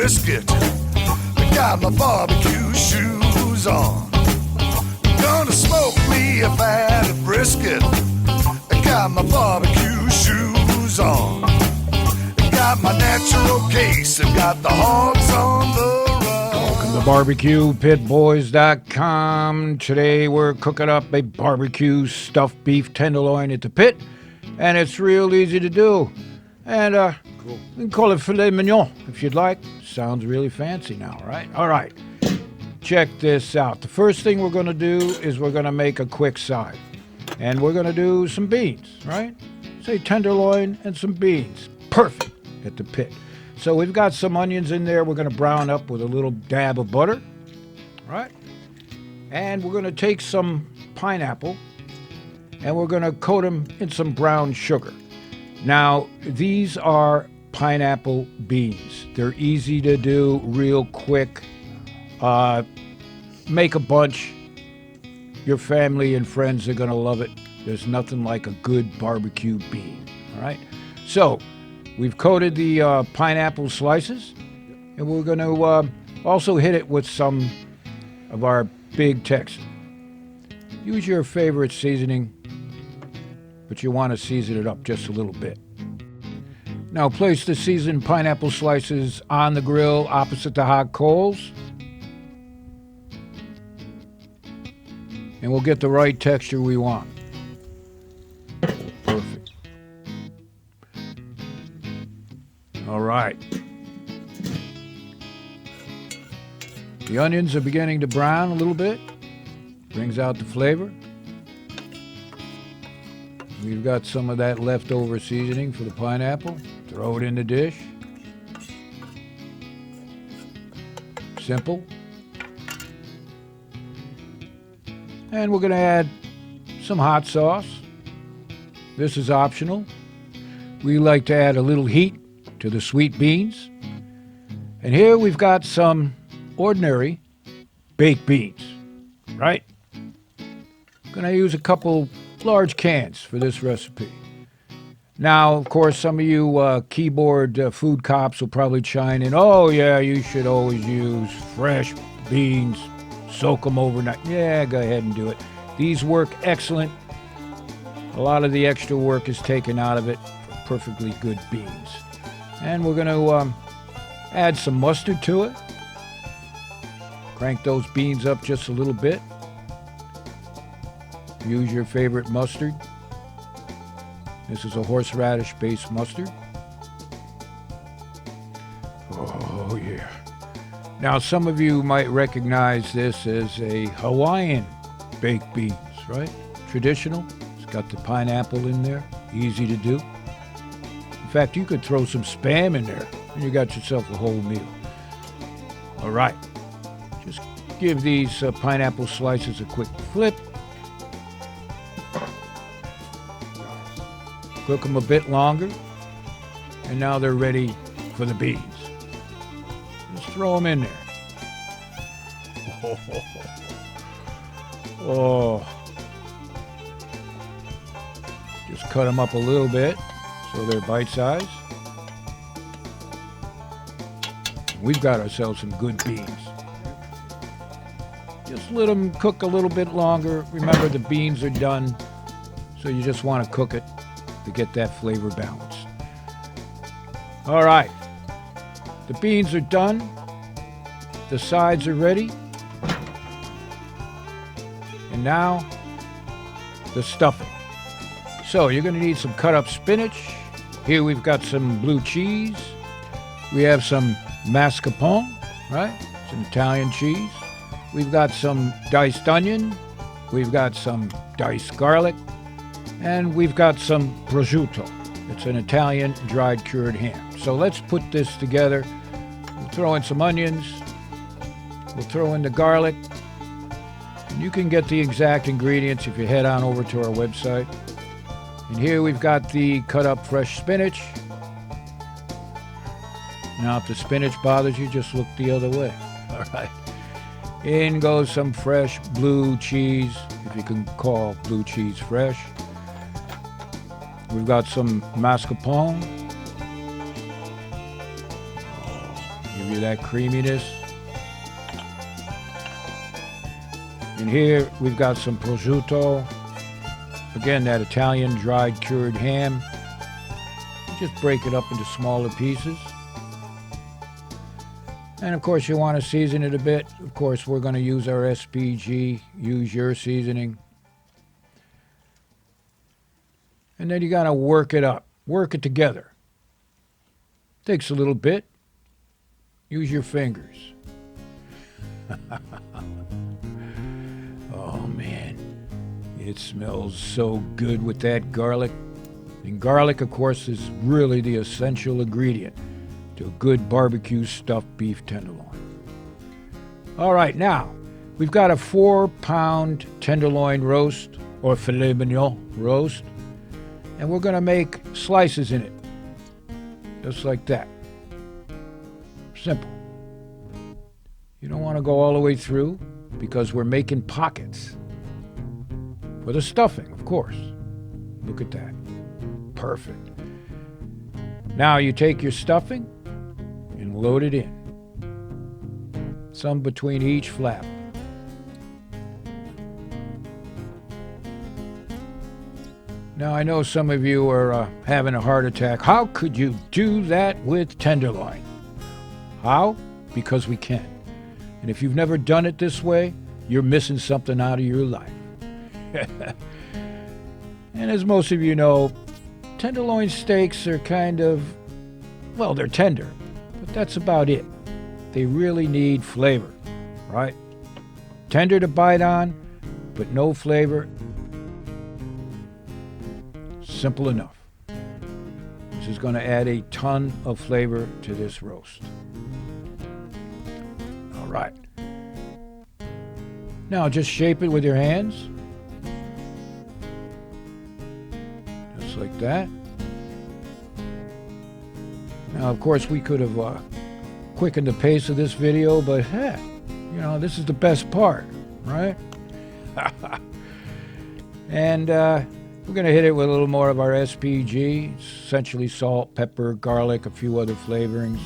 brisket. I got my barbecue shoes on. Gonna smoke me a fat brisket. I got my barbecue shoes on. I got my natural case. I got the hogs on the run. Welcome to BBQPitBoys.com. Today we're cooking up a barbecue stuffed beef tenderloin at the pit, and it's real easy to do. And you can call it filet mignon if you'd like. Sounds really fancy now, right? All right, check this out. The first thing we're going to do is we're going to make a quick side. And we're going to do some beans, right? Say tenderloin and some beans. Perfect at the pit. So we've got some onions in there we're going to brown up with a little dab of butter, right? And we're going to take some pineapple and we're going to coat them in some brown sugar. Now, these are pineapple beans. They're easy to do, real quick. Make a bunch. Your family and friends are going to love it. There's nothing like a good barbecue bean, all right? So, we've coated the pineapple slices, and we're going to also hit it with some of our big Texan. Use your favorite seasoning, but you want to season it up just a little bit. Now place the seasoned pineapple slices on the grill opposite the hot coals. And we'll get the right texture we want. Perfect. All right. The onions are beginning to brown a little bit. Brings out the flavor. We've got some of that leftover seasoning for the pineapple. Throw it in the dish. Simple. And we're going to add some hot sauce. This is optional. We like to add a little heat to the sweet beans. And here we've got some ordinary baked beans, right? I'm going to use a couple large cans for this recipe. Now, of course, some of you keyboard food cops will probably chime in. Oh, yeah, you should always use fresh beans, soak them overnight. Yeah, go ahead and do it. These work excellent. A lot of the extra work is taken out of it for perfectly good beans. And we're going to add some mustard to it. Crank those beans up just a little bit. Use your favorite mustard. This is a horseradish-based mustard. Oh, yeah. Now, some of you might recognize this as a Hawaiian baked beans, right? Traditional. It's got the pineapple in there. Easy to do. In fact, you could throw some Spam in there, and you got yourself a whole meal. All right. Just give these pineapple slices a quick flip. Cook them a bit longer, and now they're ready for the beans. Just throw them in there. Oh. Just cut them up a little bit so they're bite-sized. We've got ourselves some good beans. Just let them cook a little bit longer. Remember, the beans are done, so you just want to cook it to get that flavor balance. All right, the beans are done. The sides are ready. And now, the stuffing. So you're going to need some cut up spinach. Here we've got some blue cheese. We have some mascarpone, right? It's an Italian cheese. We've got some diced onion. We've got some diced garlic. And we've got some prosciutto. It's an Italian dried cured ham. So let's put this together. We'll throw in some onions. We'll throw in the garlic. And you can get the exact ingredients if you head on over to our website. And here we've got the cut up fresh spinach. Now if the spinach bothers you, just look the other way. All right. In goes some fresh blue cheese, if you can call blue cheese fresh. We've got some mascarpone. Oh, Give you that creaminess. And here we've got some prosciutto. Again, that Italian dried cured ham. Just break it up into smaller pieces. And of course you want to season it a bit. Of course we're going to use our SPG. Use your seasoning. And then you got to work it up. Work it together. Takes a little bit. Use your fingers. Oh man, it smells so good with that garlic. And garlic, of course, is really the essential ingredient to a good barbecue stuffed beef tenderloin. All right, now we've got a 4-pound tenderloin roast or filet mignon roast, and we're going to make slices in it, just like that. Simple. You don't want to go all the way through because we're making pockets for the stuffing, of course. Look at that. Perfect. Now you take your stuffing and load it in. Some between each flap. Now I know some of you are having a heart attack. How could you do that with tenderloin? How? Because we can. And if you've never done it this way, you're missing something out of your life. And as most of you know, tenderloin steaks are kind of, well, they're tender, but that's about it. They really need flavor, right? Tender to bite on, but no flavor. Simple enough. This is going to add a ton of flavor to this roast. All right. Now just shape it with your hands. Just like that. Now, of course, we could have quickened the pace of this video, but hey, you know, this is the best part, right? And we're going to hit it with a little more of our SPG, essentially salt, pepper, garlic, a few other flavorings.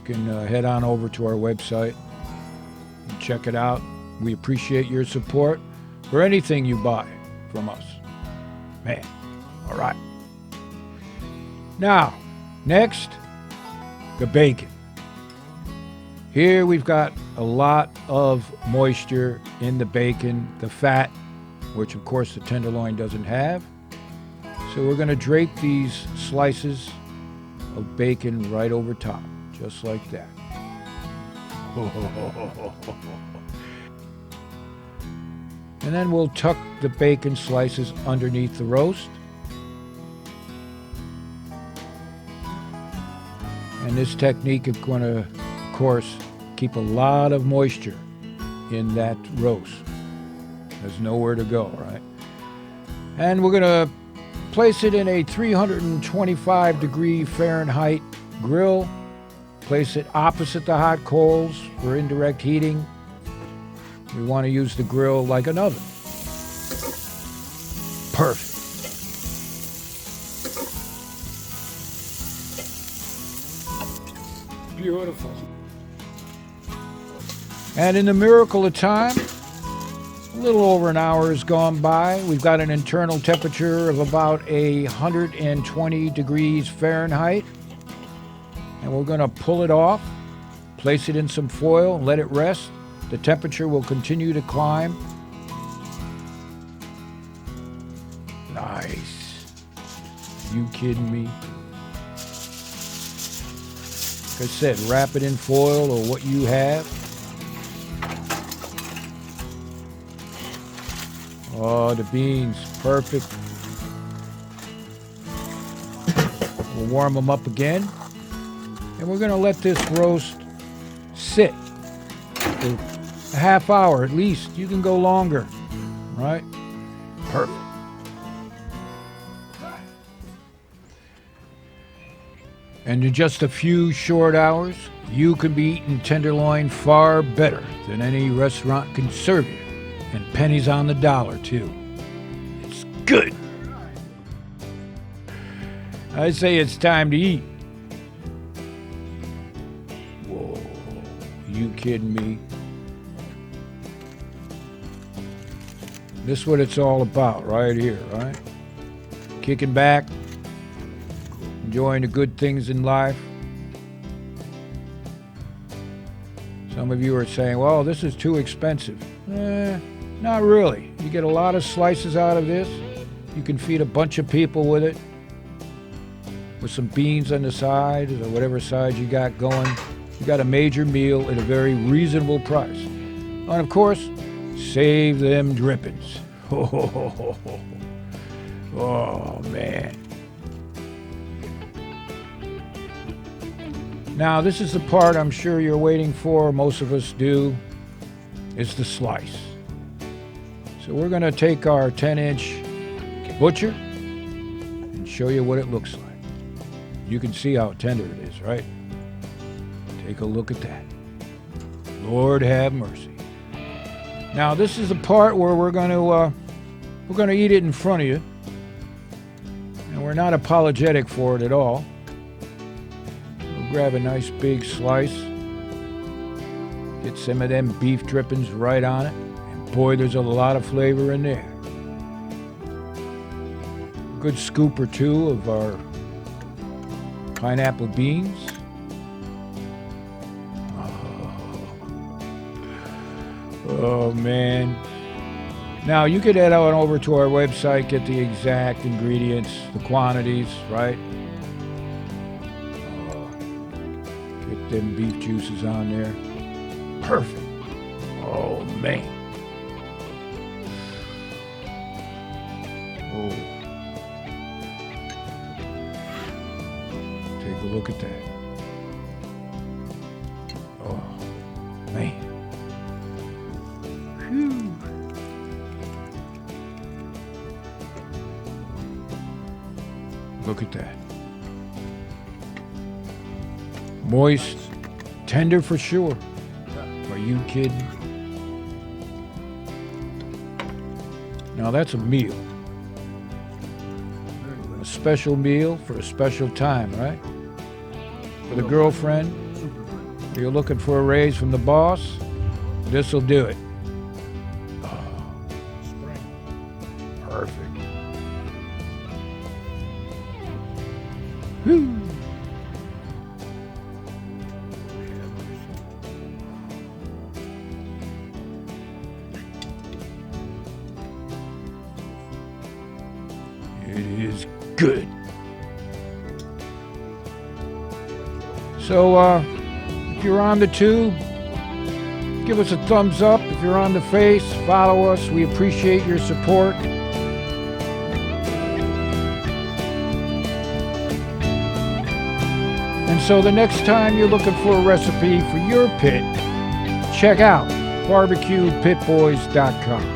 You can head on over to our website and check it out. We appreciate your support for anything you buy from us. Man, all right. Now, next, the bacon. Here we've got a lot of moisture in the bacon, the fat, which of course the tenderloin doesn't have. So we're going to drape these slices of bacon right over top, just like that. And then we'll tuck the bacon slices underneath the roast. And this technique is going to, of course, keep a lot of moisture in that roast. There's nowhere to go, right? And we're going to place it in a 325 degree Fahrenheit grill. Place it opposite the hot coals for indirect heating. We want to use the grill like an oven. Perfect. Beautiful. And in the miracle of time, a little over an hour has gone by. We've got an internal temperature of about 120 degrees Fahrenheit. And we're going to pull it off, place it in some foil, let it rest. The temperature will continue to climb. Nice. You kidding me? Like I said, wrap it in foil or what you have. Oh, the beans, perfect. We'll warm them up again. And we're going to let this roast sit for a half hour at least. You can go longer, right? Perfect. And in just a few short hours, you can be eating tenderloin far better than any restaurant can serve you. And pennies on the dollar, too. It's good. I say it's time to eat. You kidding me? This is what it's all about right here, right? Kicking back, enjoying the good things in life. Some of you are saying, well, this is too expensive. Not really. You get a lot of slices out of this. You can feed a bunch of people with it, with some beans on the side, or whatever side you got going. You got a major meal at a very reasonable price. And of course, save them drippings. Oh, man. Now, this is the part I'm sure you're waiting for. Most of us do. It's the slice. So we're going to take our 10-inch butcher and show you what it looks like. You can see how tender it is, right? Take a look at that. Lord have mercy. Now this is the part where we're going to eat it in front of you, and we're not apologetic for it at all. We'll grab a nice big slice, get some of them beef drippings right on it, and boy, there's a lot of flavor in there. A good scoop or two of our pineapple beans. Oh, man. Now, you could head on over to our website, get the exact ingredients, the quantities, right? Get them beef juices on there. Perfect. Oh, man. Oh. Take a look at that. Oh, man. Look at that. Moist, tender for sure. Are you kidding? Now that's a meal. A special meal for a special time, right? For the girlfriend. You're looking for a raise from the boss. This'll do it. Oh, perfect. Whew. It is good. So, if you're on the tube, give us a thumbs up. If you're on the face, follow us. We appreciate your support. And so the next time you're looking for a recipe for your pit, check out BBQPitBoys.com.